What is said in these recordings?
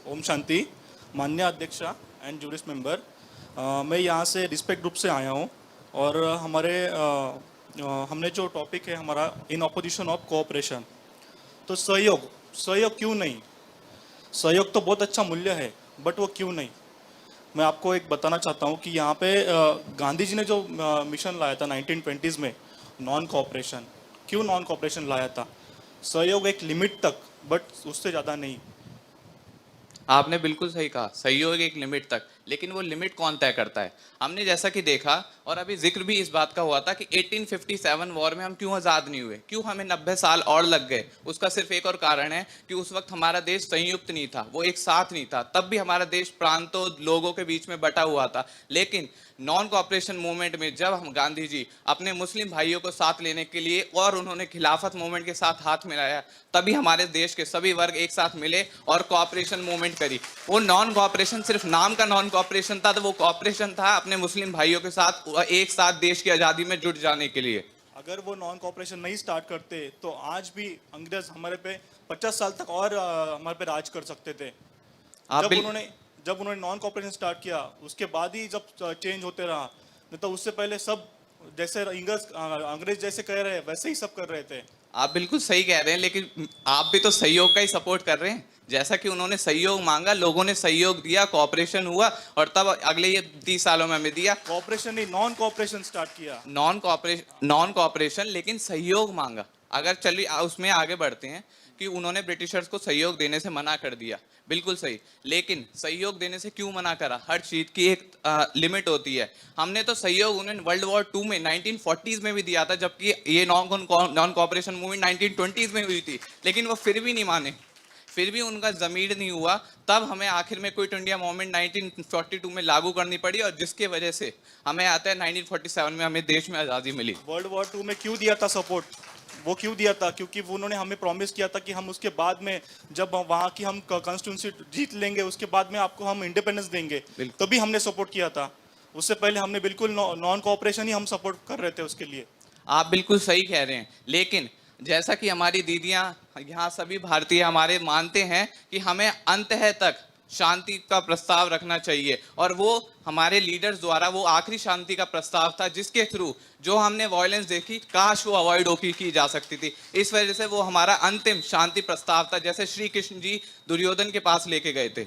ओम शांति। माननीय अध्यक्षा and juris member, मैं यहाँ से रिस्पेक्ट ग्रुप से आया हूँ और हमने जो टॉपिक है हमारा इन ऑपोजिशन ऑफ कोऑपरेशन, तो सहयोग सहयोग क्यों नहीं। सहयोग तो बहुत अच्छा मूल्य है, बट वो क्यों नहीं। मैं आपको एक बताना चाहता हूँ कि यहाँ पे गांधी जी ने जो मिशन लाया था 1920s में, नॉन कोऑपरेशन, क्यों नॉन कोऑपरेशन लाया था। सहयोग एक लिमिट तक, बट उससे ज़्यादा नहीं। आपने बिल्कुल सही कहा, सहयोग एक लिमिट तक, लेकिन वो लिमिट कौन तय करता है। हमने जैसा कि देखा और अभी जिक्र भी इस बात का हुआ था कि 1857 वॉर में हम क्यों आज़ाद नहीं हुए, क्यों हमें 90 साल और लग गए। उसका सिर्फ एक और कारण है कि उस वक्त हमारा देश संयुक्त नहीं था, वो एक साथ नहीं था। तब भी हमारा देश प्रांतों लोगों के बीच में बटा हुआ था। लेकिन नॉन कॉपरेशन मूवमेंट में जब हम गांधी जी अपने मुस्लिम भाइयों को साथ लेने के लिए और उन्होंने खिलाफत मूवमेंट के साथ हाथ मिलाया, तभी हमारे देश के सभी वर्ग एक साथ मिले और कॉपरेशन मूवमेंट करी। वो नॉन कॉपरेशन सिर्फ नाम का नॉन कॉपरेशन था, तो वो कॉपरेशन था अपने मुस्लिम भाइयों के साथ एक साथ देश की आज़ादी में जुट जाने के लिए। अगर वो नॉन कॉपरेशन नहीं स्टार्ट करते तो आज भी अंग्रेज हमारे पे 50 साल तक और हमारे पे राज कर सकते थे। आप जब बिल उन्होंने जब उन्होंने नॉन कॉपरेशन स्टार्ट किया, उसके बाद ही जब चेंज होते रहा, नहीं तो उससे पहले सब जैसे अंग्रेज जैसे कह रहे हैं वैसे ही सब कर रहे थे। आप बिल्कुल सही कह रहे हैं, लेकिन आप भी तो सहयोग का ही सपोर्ट कर रहे हैं। जैसा कि उन्होंने सहयोग मांगा, लोगों ने सहयोग दिया, कॉपरेशन हुआ, और तब अगले ये 30 सालों में हमें दिया। कॉपरेशन नहीं, नॉन कॉपरेशन स्टार्ट किया। नॉन कॉपरेशन लेकिन सहयोग मांगा। अगर चलिए उसमें आगे बढ़ते हैं कि उन्होंने ब्रिटिशर्स को सहयोग देने से मना कर दिया, बिल्कुल सही। लेकिन सहयोग देने से क्यों मना करा, हर चीज की एक लिमिट होती है। हमने तो सहयोग उन्हें वर्ल्ड वॉर 2 में 1940s में भी दिया था, जबकि ये नॉन कॉपरेशन मूवमेंट 1920s में हुई थी। लेकिन वो फिर भी नहीं माने, फिर भी उनका जमीर नहीं हुआ। तब हमें आखिर में क्विट इंडिया मूवमेंट 1942 में लागू करनी पड़ी, और जिसके वजह से हमें आता है 1947 में हमें देश में आज़ादी मिली। वर्ल्ड वॉर 2 में क्यों दिया था सपोर्ट। वो क्यों दिया था, क्योंकि वो उन्होंने हमें प्रॉमिस किया था कि हम उसके बाद में जब वहाँ की हम कॉन्स्टिट्यूंसी जीत लेंगे, उसके बाद में आपको हम इंडिपेंडेंस देंगे। बिल्कुल, तभी हमने सपोर्ट किया था। उससे पहले हमने बिल्कुल नॉन कोऑपरेशन ही हम सपोर्ट कर रहे थे उसके लिए। आप बिल्कुल सही कह रहे हैं। लेकिन जैसा कि हमारी दीदियां, यहाँ सभी भारतीय हमारे मानते हैं कि हमें अंततः तक शांति का प्रस्ताव रखना चाहिए, और वो हमारे लीडर्स द्वारा वो आखिरी शांति का प्रस्ताव था जिसके थ्रू जो हमने वायलेंस देखी, काश वो अवॉइड की जा सकती थी। इस वजह से वो हमारा अंतिम शांति प्रस्ताव था, जैसे श्री कृष्ण जी दुर्योधन के पास लेके गए थे।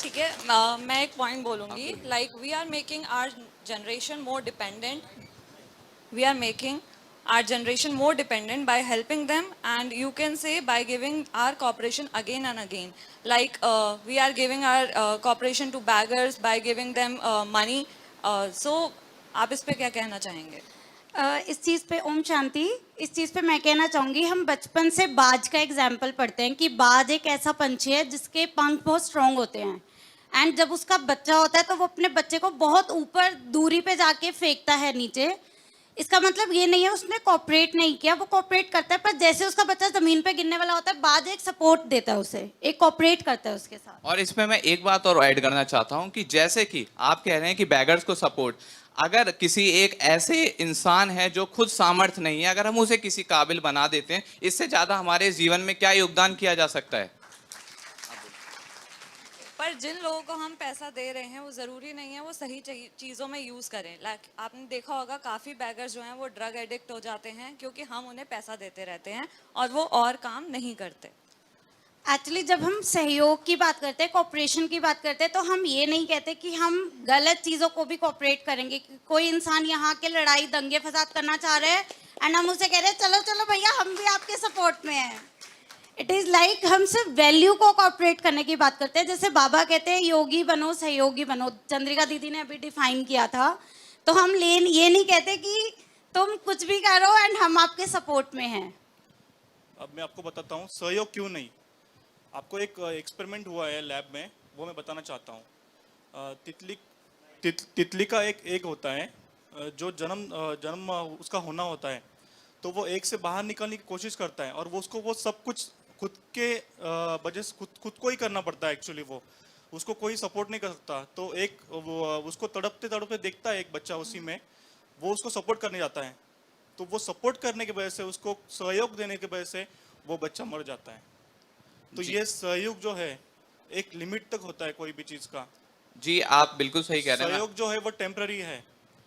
ठीक है, मैं एक पॉइंट बोलूँगी। Like we are making our generation more dependent, we are making our generation more dependent by helping them, and you can say by giving our cooperation again and again. Like we are giving our cooperation to beggars by giving them money. So आप इस पे क्या कहना चाहेंगे? इस चीज़ पे ओम शांति। इस चीज़ पे मैं कहना चाहूँगी, हम बचपन से बाज का एग्जाम्पल पढ़ते हैं कि बाज एक ऐसा पंछी है जिसके पंख बहुत स्ट्रॉन्ग होते हैं, एंड जब उसका बच्चा होता है तो वो अपने बच्चे को बहुत ऊपर दूरी पे जाके फेंकता है नीचे। इसका मतलब ये नहीं है उसने कोऑपरेट नहीं किया, वो कोऑपरेट करता है, पर जैसे उसका बच्चा जमीन पे गिरने वाला होता है, बाज एक सपोर्ट देता है उसे, एक कोऑपरेट करता है उसके साथ। और इसमें मैं एक बात और ऐड करना चाहता हूं कि जैसे कि आप कह रहे हैं कि बैगर्स को सपोर्ट, अगर किसी एक ऐसे इंसान है जो खुद सामर्थ्य नहीं है, अगर हम उसे किसी काबिल बना देते हैं, इससे ज्यादा हमारे जीवन में क्या योगदान किया जा सकता है। पर जिन लोगों को हम पैसा दे रहे हैं वो ज़रूरी नहीं है वो सही चीज़ों में यूज़ करें। लाइक आपने देखा होगा काफ़ी बैगर्स जो हैं वो ड्रग एडिक्ट हो जाते हैं क्योंकि हम उन्हें पैसा देते रहते हैं और वो और काम नहीं करते। एक्चुअली जब हम सहयोग की बात करते हैं, कोऑपरेशन की बात करते हैं, तो हम ये नहीं कहते कि हम गलत चीज़ों को भी कोऑपरेट करेंगे। कोई इंसान यहाँ के लड़ाई दंगे फसाद करना चाह रहे हैं एंड हम उसे कह रहे हैं चलो चलो भैया हम भी आपके सपोर्ट में हैं। इट इज़ लाइक हम सिर्फ वैल्यू को कोऑपरेट करने की बात करते हैं। जैसे बाबा कहते हैं योगी बनो सहयोगी बनो, चंद्रिका दीदी ने अभी डिफाइन किया था। तो हम ये नहीं कहते कि तुम कुछ भी करो एंड हम आपके सपोर्ट में हैं। अब मैं आपको बताता हूँ सहयोग क्यों नहीं। आपको एक एक्सपेरिमेंट हुआ है लैब में, वो मैं बताना चाहता हूँ। तितली का एक एग होता है, जो जन्म उसका होना होता है, तो वो एग से बाहर निकलने की कोशिश करता है और वो सब कुछ खुद के वजह से खुद को ही करना पड़ता है। एक्चुअली वो उसको कोई सपोर्ट नहीं कर सकता। तो वो उसको तड़पते तड़पते देखता है एक बच्चा उसी में, वो उसको सपोर्ट करने जाता है। तो वो सपोर्ट करने की वजह से, उसको सहयोग देने की वजह से वो बच्चा मर जाता है। तो ये सहयोग जो है एक लिमिट तक होता है कोई भी चीज का। जी आप बिल्कुल सही कह रहे हैं। सहयोग जो है वो टेम्पररी है।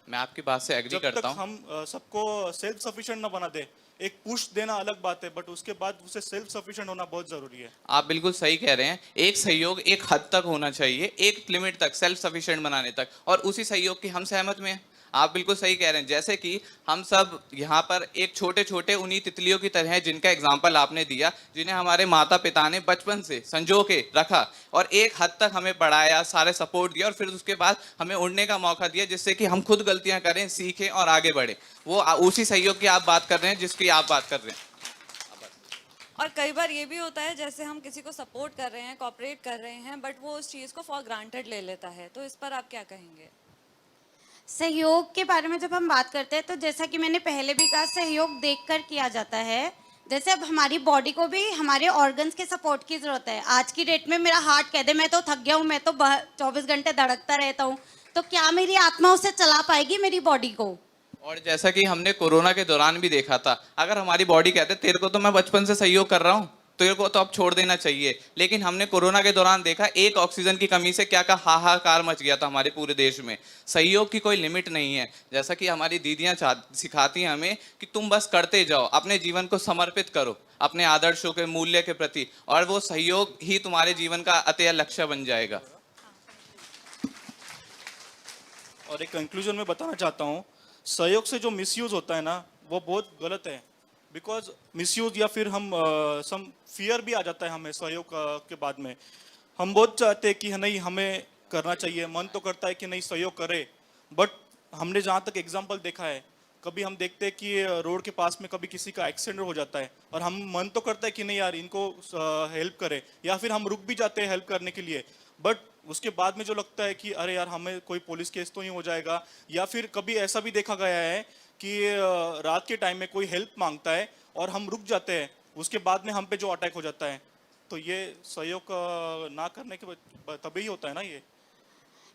मैं आपकी बात से एग्री जब करता तक हूँ। हम सबको सेल्फ सफिशिएंट ना बना दे, एक पुश देना अलग बात है, बट उसके बाद उसे सेल्फ सफिशिएंट होना बहुत जरूरी है। आप बिल्कुल सही कह रहे हैं। एक सहयोग एक हद तक होना चाहिए, एक लिमिट तक, सेल्फ सफिशिएंट बनाने तक, और उसी सहयोग की हम सहमत में हैं। आप बिल्कुल सही कह रहे हैं। जैसे कि हम सब यहाँ पर एक छोटे छोटे उन्हीं तितलियों की तरह हैं जिनका एग्जाम्पल आपने दिया, जिन्हें हमारे माता पिता ने बचपन से संजो के रखा और एक हद तक हमें पढ़ाया, सारे सपोर्ट दिया, और फिर उसके बाद हमें उड़ने का मौका दिया जिससे कि हम खुद गलतियां करें, सीखें और आगे बढ़े। वो उसी सहयोग की आप बात कर रहे हैं जिसकी आप बात कर रहे हैं। और कई बार ये भी होता है, जैसे हम किसी को सपोर्ट कर रहे हैं, कोऑपरेट कर रहे हैं, बट वो उस चीज़ को फॉर ग्रांटेड ले लेता है, तो इस पर आप क्या कहेंगे? सहयोग के बारे में जब हम बात करते हैं तो जैसा कि मैंने पहले भी कहा, सहयोग देखकर किया जाता है। जैसे अब हमारी बॉडी को भी हमारे ऑर्गन्स के सपोर्ट की ज़रूरत है। आज की डेट में मेरा हार्ट कह दे मैं तो थक गया हूँ, मैं तो 24 घंटे धड़कता रहता हूँ, तो क्या मेरी आत्मा उसे चला पाएगी मेरी बॉडी को? और जैसा कि हमने कोरोना के दौरान भी देखा था, अगर हमारी बॉडी कहते तेरे को तो मैं बचपन से सहयोग कर रहा हूँ, तेरे को तो अब छोड़ देना चाहिए, लेकिन हमने कोरोना के दौरान देखा एक ऑक्सीजन की कमी से क्या का हाहाकार मच गया था हमारे पूरे देश में। सहयोग की कोई लिमिट नहीं है। जैसा कि हमारी दीदियां सिखाती हैं हमें कि तुम बस करते जाओ, अपने जीवन को समर्पित करो अपने आदर्शों के मूल्य के प्रति, और वो सहयोग ही तुम्हारे जीवन का अतः लक्ष्य बन जाएगा। और एक कंक्लूजन में बताना चाहता हूँ, सहयोग से जो मिसयूज होता है ना वो बहुत गलत है। बिकॉज मिसयूज या फिर हम सम फियर भी आ जाता है हमें सहयोग के बाद में। हम बहुत चाहते हैं कि नहीं हमें करना चाहिए, मन तो करता है कि नहीं सहयोग करे, बट हमने जहाँ तक एग्जांपल देखा है, कभी हम देखते हैं कि रोड के पास में कभी किसी का एक्सीडेंट हो जाता है और हम मन तो करता है कि नहीं यार इनको हेल्प करे, या फिर हम रुक भी जाते हैं हेल्प करने के लिए, बट उसके बाद में जो लगता है कि अरे यार हमें कोई पुलिस केस तो नहीं हो जाएगा, या फिर कभी ऐसा भी देखा गया है कि रात के टाइम में कोई हेल्प मांगता है और हम रुक जाते हैं, उसके बाद में हम पे जो अटैक हो जाता है, तो ये सहयोग ना करने के तभी होता है ना। ये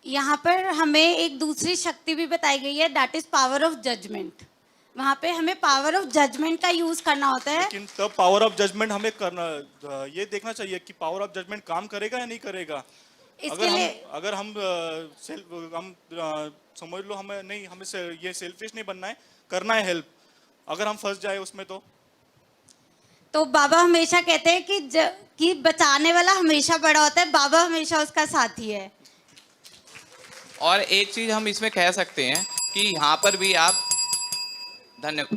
यहाँ पर हमें एक दूसरी शक्ति भी बताई गई है, that is power of judgement. वहाँ पे हमें पावर ऑफ जजमेंट का यूज करना होता है। लेकिन तब पावर ऑफ जजमेंट हमें करना, ये देखना चाहिए कि पावर ऑफ जजमेंट काम करेगा या नहीं करेगा। इसके लिए अगर हम समझ लो हमें नहीं, हमें ये सेल्फिश नहीं बनना है, करना है हेल्प, अगर हम फंस जाए उसमें तो बाबा हमेशा कहते हैं कि बचाने वाला हमेशा बड़ा होता है, बाबा हमेशा उसका साथी है। और एक चीज हम इसमें कह सकते हैं कि यहाँ पर भी आप धन्यवाद।